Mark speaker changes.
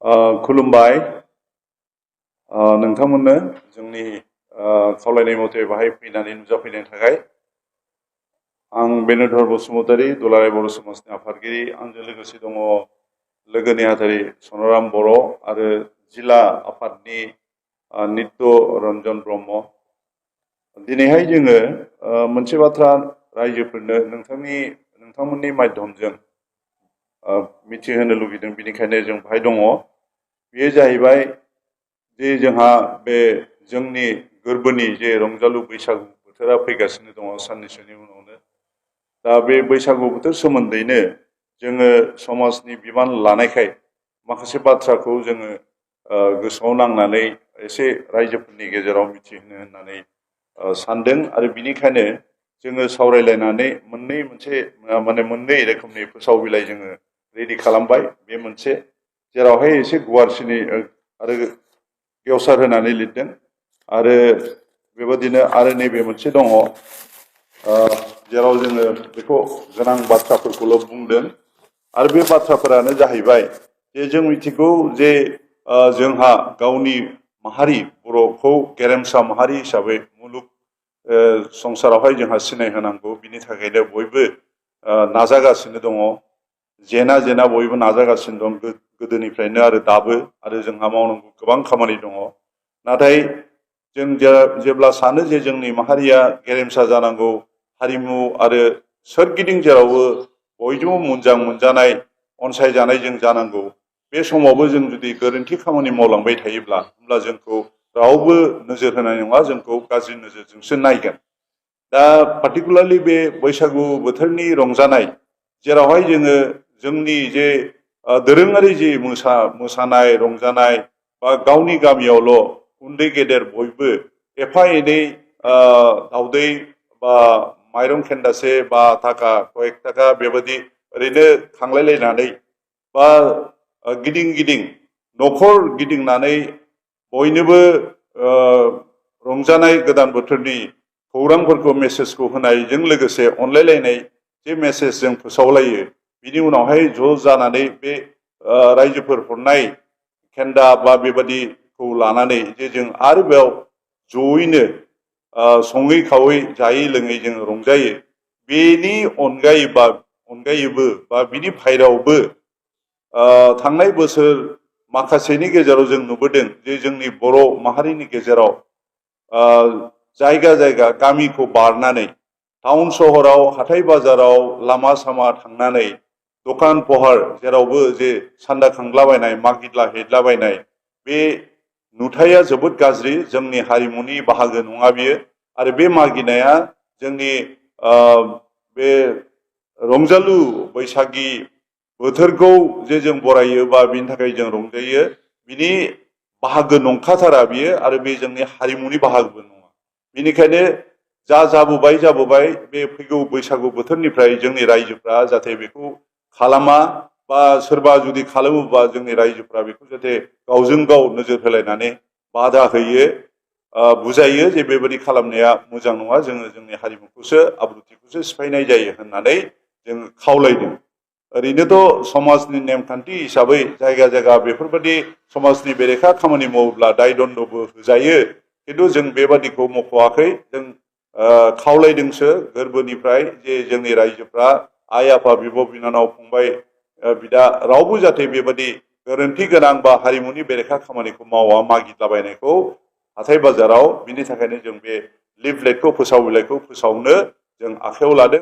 Speaker 1: खुलुमबाय नोंथांमोननो जोंनि खावलायनाय मथे बाहाय फैनानै नुजाफैनायनि थाखाय आं बेनुधर बसुमतारी दुलाराय बर' समाजनि आफादगिरि आंजों लोगोसे दङ लोगो नेहाथारि सनाराम बर' आरो जिल्ला आफादनि नित्य रन्जन ब्रह्म दिनैहाय जोङो मोनसे बाथ्रा रायजोफोरनो नोंथांमोननि माध्यमजों मिथिहोनो लुगैदों बेनिखायनो जों बाहाय दङ बेयो जाहैबाय जे जोंहा बे जोंनि गोरबोनि जे रंजालु बैसागु बोथोरा फैगासिनो दङ साननैसोनि उनावनो दा बे बैसागु बोथोर सोमोन्दैनो जोङो समाजनि बिबान लानायखाय माखासे बाथ्राखौ जोङो गोसोआव नांनानै एसे रायजोफोरनि गेजेराव मिथिहोनो होननानै सानदों आरो बिनिखायनो जोङो सावरायलायनानै मोननै रोखोमनि फोसाव बिलाइ जोङो रेडि खालामबाय बे मोनसे जेरावहाय एसे गुवारसिनै आरो गेवसार होनानै लिरदों आरो बेबादिनो आरो नैबे मोनसे दङ जेराव जोङो बेखौ गोनां बाथ्राफोरखौल' बुंदों आरो बे बाथ्राफोरानो जाहैबाय जे जों मिथिगौ जे जोंहा गावनि माहारि बर'खौ गेरेमसा माहारि हिसाबै मुलुग संसारावहाय जोंहा सिनायहोनांगौ बिनि थाखायनो बयबो नाजागासिनो दङ जेना बयबो नाजागासिनो दं गोदोनिफ्रायनो आरो दाबो आरो जोंहा मावनांगौ गोबां खामानि दङ नाथाय जों जेब्ला सानो जे जोंनि माहारिया गेरेमसा जानांगौ हारिमु आरो सोरगिदिं जेरावबो बयजोंबो मोनजानाय अनसायजानाय जों जानांगौ बे समावबो जों जुदि गोरोन्थि खामानि मावलांबाय थायोब्ला होमब्ला जोंखौ रावबो नोजोर होनाय नङा जोंखौ गाज्रि नोजोरजोंसो नायगोन दा पार्टिकुलारलि बे बैसागु बोथोरनि रंजानाय जेरावहाय जोङो जोंनि जे दोरोङारि जे मोसानाय रंजानाय बा गावनि गामियावल' उन्दै गेदेर बयबो एफा एनै दावदै बा माइरं खेन्दासे बा थाखा कयेक थाखा बेबायदि ओरैनो खांलायलायनानै बा गिदिं न'खर गिदिंनानै बयनोबो रंजानाय गोदान बोथोरनि खौरांफोरखौ मेसेजखौ होनायजों लोगोसे अनलायलायनाय जे मेसेज जों फोसावलायो बिनि उनावहाय ज' जानानै बे रायजोफोर हरनाय खेन्दा बा बेबादिखौ लानानै जे जों आरो बेयाव जयैनो सङै खावै जायै लोङै जोङो रंजायो बेनि अनगायैबो बा बिनि बाहेरावबो थांनाय बोसोर माखासेनि गेजेराव जों नुबोदों जे जोंनि बर' माहारिनि गेजेराव जायगा गामिखौ बारनानै टाउन सहराव हाथाय बाजाराव लामा सामा थांनानै दखान पहार जेरावबो जे सान्दा खांलाबायनाय मागिला हैदलाबायनाय बे नुथाया जोबोद गाज्रि जोंनि हारिमुनि बाहागो नङा बियो आरो बे मागिनाया जोंनि बे रंजालु बैसागी बोथोरखौ जे जों बरायो बा बिनि थाखाय जों रंजायो बिनि बाहागो नंखाथारा बियो आरो बे जोंनि हारिमुनि बाहागोबो नङा बेनिखायनो जाबोबाय बे फैगौ बैसागु बोथोरनिफ्राय जोंनि रायजोफ्रा जाहाथे बेखौ खालामा बा सोरबा जुदि खालामोबा जोंनि रायजोफ्रा बेखौ जाहाथे गावजों गाव नोजोर होलायनानै बादा होयो बुजायो जे बेबायदि खालामनाया मोजां नङा जोङो जोंनि हारिमुखौसो आब्रुथिखौसो सिफायनाय जायो होननानै जोङो खावलायदों ओरैनोथ' समाजनि नेमखान्थि हिसाबै जायगा बेफोरबायदि समाजनि बेरेखा खामानि मावोब्ला दाय दण्डबो होजायो खिन्थु जों बेबादिखौ मख'वाखै जों खावलायदोंसो गोरबोनिफ्राय जे जोंनि रायजोफ्रा आइ आफा बिब' बिनानाव फंबाय बिदा रावबो जाहाथे बेबादि गोरोन्थि गोनां बा हारिमुनि बेरेखा खामानिखौ मावा मागिलाबायनायखौ हाथाय बाजाराव बिनि थाखायनो जों बे लिफलेटखौ फोसाव बिलाइखौ फोसावनो जों आखायाव लादों।